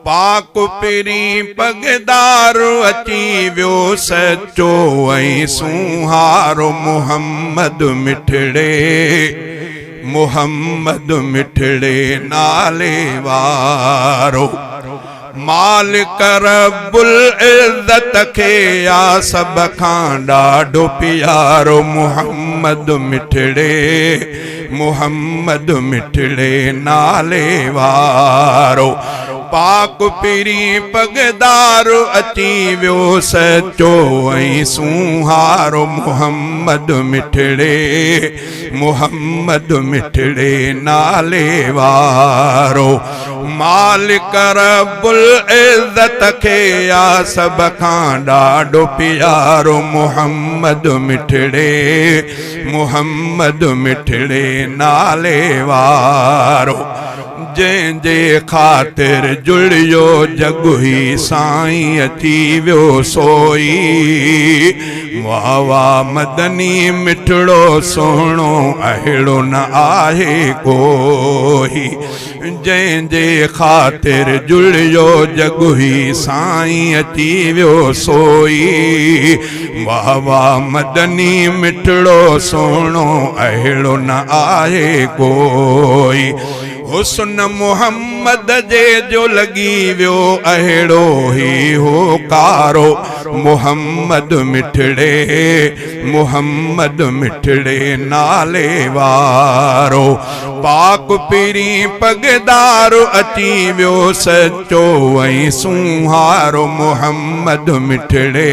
पाक पिरी पगदार अची वियो सचो ऐं सुहारो मुहम्मद मिठड़े मुहम्मद मिठड़े नाले वारो मालिक रब्बुल इज़्ज़त खे या सब खां ॾाढो प्यारो मुहम्मद मिठड़े मुहम्मद मिठड़े नाले वारो पाक पिरी पगदार अची वियो सचो ऐं सुहारो मुहम्मद मिठड़े मुहम्मद मिठड़े नाले वारो मालिक रब्बुल इज़्ज़त खे या सब खां ॾाढो प्यारो मुहम्मद मिठड़े मुहम्मद मिठड़े नाले वारो जंहिंजे ख़ातिर जुड़ियो जग ही साईं अची वियो सोई वाह वाह मदनी मिठड़ो सोहणो अहिड़ो न आहे कोई जंहिंजे ख़ातिर जुड़ियो जग ही साईं अची वियो सोई वाह वाह मदनी मिठड़ो सोहणो अहिड़ो न आहे कोई हुस्न मुहम्मद जे जो लगी वियो अहिड़ो ही हो कारो मुहम्मद मिठड़े मुहम्मद मिठड़े नाले वारो पाक पिरी पगदार अची वियो सचो ऐं सुहारो मुहम्मद मिठड़े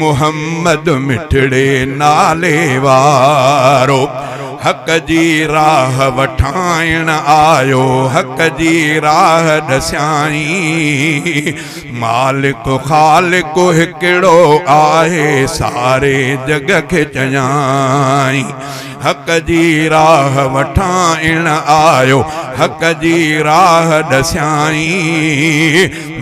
मुहम्मद मिठड़े नाले वारो हक जी राह वठाइण आयो हक जी राह दस्याई मालिक खालिक हिकिड़ो आहे सारे जग खे चयाई हक जी राह वठाइण आयो हक जी राह दस्याई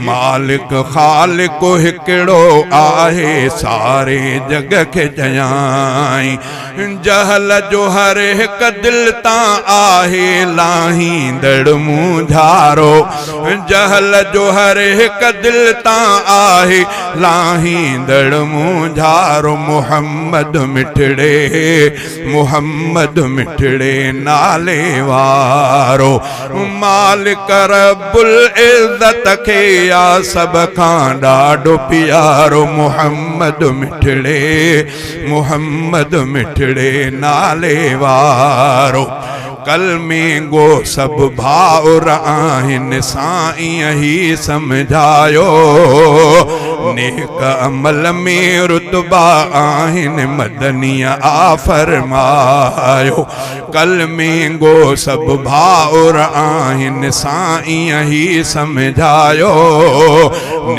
मालिक खालिक हिकिड़ो आहे सारे जग खे चयाई जहल जो हर हिक दिल तां आहे लाहींदड़ मुंझारो जहल जो हर हिक दिल तां आहे लाहींदड़ मुंझारो मुहम्मद मिठड़े मुहम्मद मिठड़े नाले वारो मालिक रब्बुल इज़्ज़त खे या सब खां ॾाढो प्यारो मुहम्मद मिठड़े मुहम्मद मिठड़े नाले वारो कलमे गो सब भाउर आहिनि साईं ही समझायो नेक अमल में रुतबा आहिनि मदनीअ आ फरमायो कलमे गो सब भाउर आहिनि साईं ही समझायो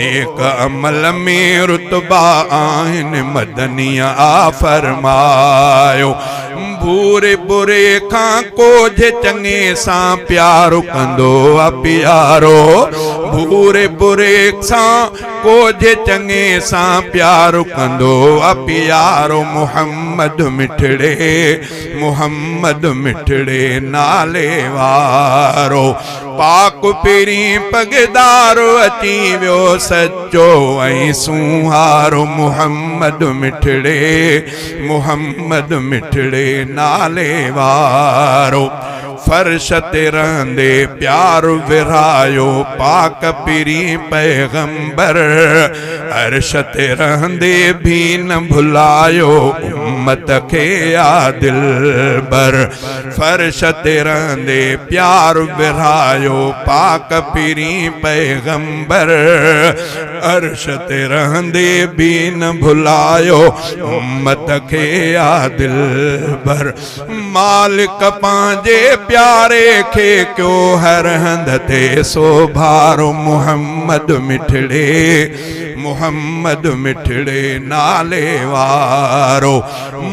नेक अमल में रुतबा आहिनि मदनीअ आ फरमायो बुरे बुरे खां कोझे चङे सां प्यारो कंदो आ प्यारो बुरे बुरे सां कोझे चङे सां प्यारो कंदो आ प्यारो मुहम्मद मिठड़े मुहम्मद मिठड़े नाले वारो पाक पिरी पगदार अची वियो सचो ऐं सुहारो मुहम्मद मिठड़े मुहम्मद मिठड़े नाले वारो फर्श ते रहंदे प्यार विरायो पाक पिरी पैगंबर अर्श ते रहंदे भी न भुलायो उम्मत खे या दिलबर फर्श ते रहंदे प्यार विरायो पाक पिरी पैगंबर अर्श ते रहंदे भी न भुलायो उम्मत खे या दिलबर मालिक पांजे प्यारे खे क्यों हर हंध ते सोभारो मुहम्मद मिठड़े मुहम्मद मिठड़े नाले वारो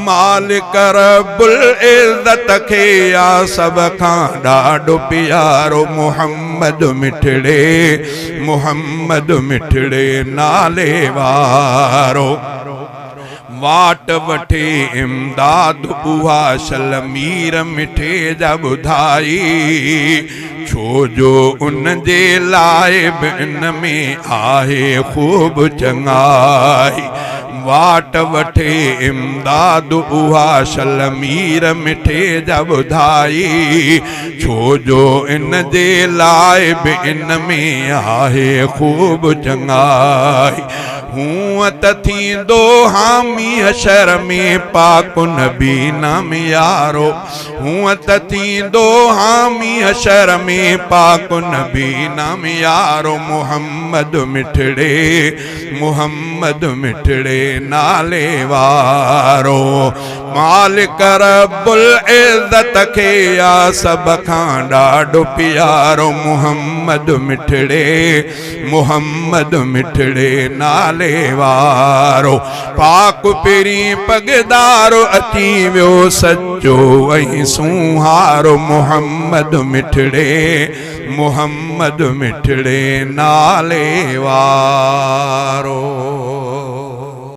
मालिक रब्बुल इज़्ज़त खे या सब खां ॾाढो प्यारो मुहम्मद मिठड़े मुहम्मद मिठड़े नाले वारो वाट वठे इमदाद उहा शलमीर मिठे जा ॿुधाई छो जो उन जे लाइ बि इन में आहे खूब चङाई। वाट वठे इमदाद उहा शलमीर मिठे जा ॿुधाई। छो जो इन जे लाइ बि इन में आहे खूब चङाई। हूअं त थींदो हामी हशर में पाक नबी नाम यारो। हूअं त थींदो हामी हशर में पाक नबी नाम यारो। मुहम्मद मिठड़े मुहम्मद मिठड़े नाले वारो। मालिक रब्बुल इज़्ज़त खे या सब खां ॾाढो प्यारो। मुहम्मद मिठड़े मुहम्मद मिठड़े नाले वारो। पाक पेरी पगदारो अची वियो सच्चो ऐं सुहारो। मुहम्मद मिठड़े मुहम्मद मिठड़े नाले वारो।